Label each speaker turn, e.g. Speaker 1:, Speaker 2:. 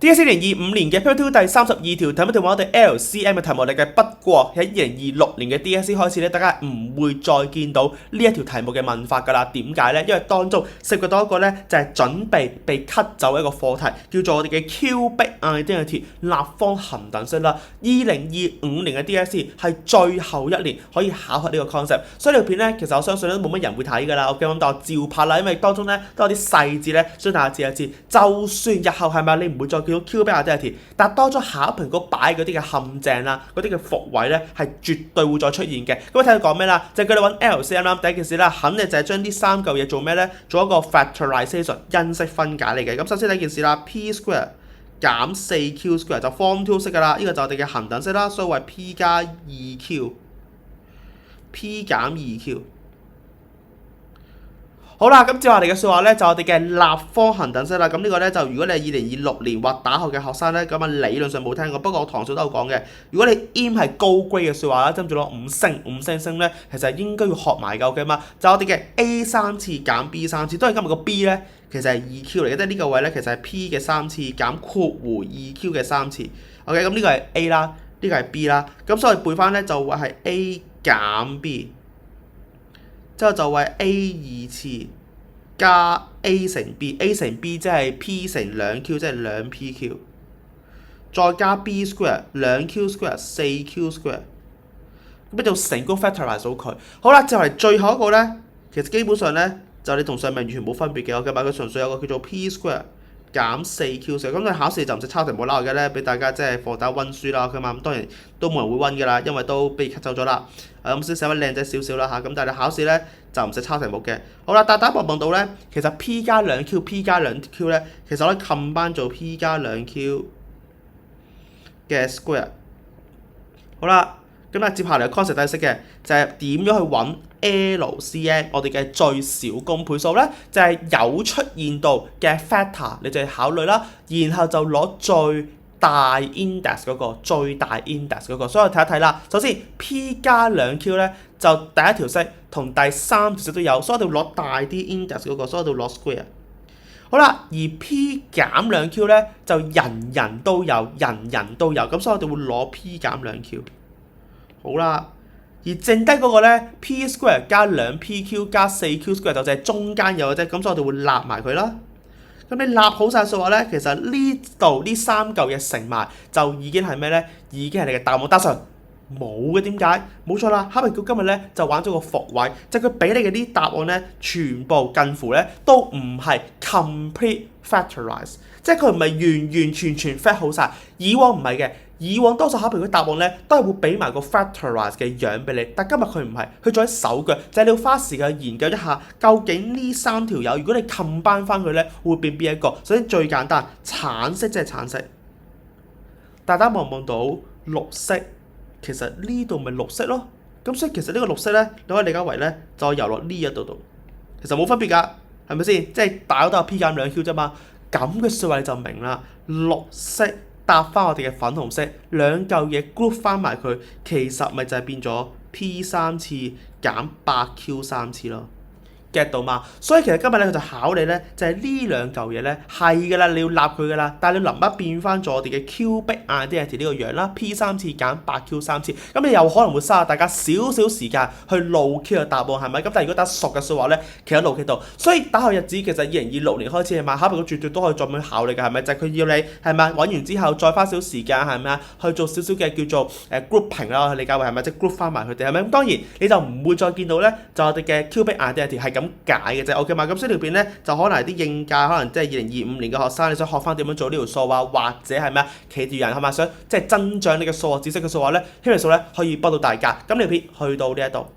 Speaker 1: DSE 2025年嘅 Paper 2第32條題目同埋我哋 LCM 嘅題目嚟嘅，不過喺2026年嘅 DSE 開始咧，大家唔會再見到呢一條題目嘅問法㗎啦。點解咧？因為當中涉及到一個咧就係準備被 cut 走一個課題，叫做我哋嘅 Cubic Identity 立方恒等式啦。2025年嘅 DSE 係最後一年可以考核呢個 concept，所以呢條片咧其實我相信都冇乜人會睇㗎啦。OK，咁但我照拍啦，因為當中咧都有啲細節咧，想大家知一知。就算日後係咪你唔會再見到 Cubic Identity， 但當咗考評局擺嗰啲嘅陷阱啦，嗰啲嘅伏位咧係絕對會再出現嘅。咁睇佢講咩啦？就係叫你揾 LCM 啦。第一件事啦，肯定就係將呢三嚿嘢做咩咧？做一個 factorization 因式分解嚟嘅。咁首先第一件事啦 ，P square 減 4Q square 就 Form 2式㗎啦。呢個就我哋嘅恒等式啦，所以為 P 加 2Q，P 減 2Q。好啦，咁接下嚟嘅説話咧，就我哋嘅立方恒等式啦。咁呢個咧就如果你係2026年或打後嘅學生咧，咁啊理論上冇聽過，不過我堂上都有講嘅。如果你 IM 係高 grade 嘅説話啦，跟住攞5星咧，其實應該要學埋夠嘅嘛。就我哋嘅 A 3次減 B 3次，都係今日個 B 咧，其實係 2Q 嚟嘅，即係呢個位咧其實係 P 嘅3次減括弧 2Q 嘅3次。OK， 咁呢個係 A 啦，呢個係 B 啦。咁所以背翻咧就會係 A 減 B， 之後就會係 A 2次。加 A 乘 B，A 乘 B 即係 P 乘2Q， 即係2PQ， 再加 B square 2Q square 4Q square， 咁就成功 factorize 到佢。好啦，就係最後一個咧，其實基本上咧就你同上面完全冇分別嘅，我嘅話佢純粹有個叫做 P square 減 4Q square， 咁你考試就唔使抄題冇撈嘅咧，俾大家即係課大温書啦，佢嘛咁當然都冇人會温㗎啦，因為都被 cut 走咗啦。咁先寫翻靚仔少少啦嚇，咁但係你考試咧就唔使抄題目嘅。好啦，但係大家望到咧，其實 P 加 2Q，P 加 2Q 咧，其實可以 combine 做 P 加 2Q 嘅 square。好啦，咁啊接下嚟嘅 concept 都係識嘅，就係點樣去揾 LCM 我哋嘅最小公倍數咧，就係有出現到嘅 factor 你就要考慮啦，然後就攞最大 index 嗰個，最大 index 嗰個，所以我睇一睇啦。首先 P 加 2Q 咧就第一條式同第三條式都有，所以我哋攞大啲 index 嗰個，所以我哋攞 square。好啦，而 P 減 2Q 咧就人人都有，咁所以我哋會攞 P 減 2Q。好啦，而剩低嗰個咧 P square 加 2PQ 加 4Q square 就係中間有嘅啫，咁所以我哋會立埋佢啦。咁你立好晒數話咧，其實呢度呢三嚿嘢乘埋就已經係咩咧？已經係你嘅答案。但係冇嘅，點解？冇錯啦，考評局今日咧就玩咗個伏位，就佢俾你嘅啲答案咧，全部近乎咧都唔係 complete factorize， 即係佢唔係完全 fact 好晒。以往唔係嘅，以往多數考評局答案咧都係會俾埋個 factorize 嘅樣俾你，但今日佢唔係，佢做喺手腳，就係你要花時間研究一下究竟呢三條友，如果你 combine 翻佢咧，會變邊一個？首先最簡單，橙色即係橙色，大家望唔望到綠色？其實呢度咪綠色咯，咁所以其實呢個綠色咧，你可以理解為咧就游落呢一度，其實冇分別㗎，係咪先？即係大家都有 P 減 2Q 啫嘛，咁嘅説話你就明啦。綠色搭翻我哋嘅粉紅色，兩嚿嘢 group 翻埋佢，其實咪就係變咗 P 3次減 8Q 3次咯。get 到嘛？所以其實今日咧佢就考你咧，就係呢兩嚿嘢咧係㗎啦，你要立佢㗎啦，但係你臨乜變翻咗我哋嘅 Cubic Identity 呢個樣啦 ，P 3次減 8Q 3次，咁你又可能會嘥下大家少少時間去路 Q 嘅答案係咪？咁但係如果打熟嘅説話咧，其實路 Q 到，所以打後日子其實2026年開始係咪？考評局絕對都可以再咁考你㗎，係咪？就係佢要你係咪揾完之後再花少少時間係咪啊？去做少少嘅叫做grouping 啦，我理解為係咪？即係 group 翻埋佢哋係咪？咁當然你就唔會再見到咧，就我哋嘅 Cubic Identity 係咁解嘅啫 ，OK 嘛？咁所以條片咧就可能係啲應屆，可能即係2025年嘅學生，你想學翻點樣做呢條數啊，或者係咩企住人係咪想即係增長你嘅數學知識嘅數話咧，呢條數咧可以幫到大家。咁呢條片去到呢一度。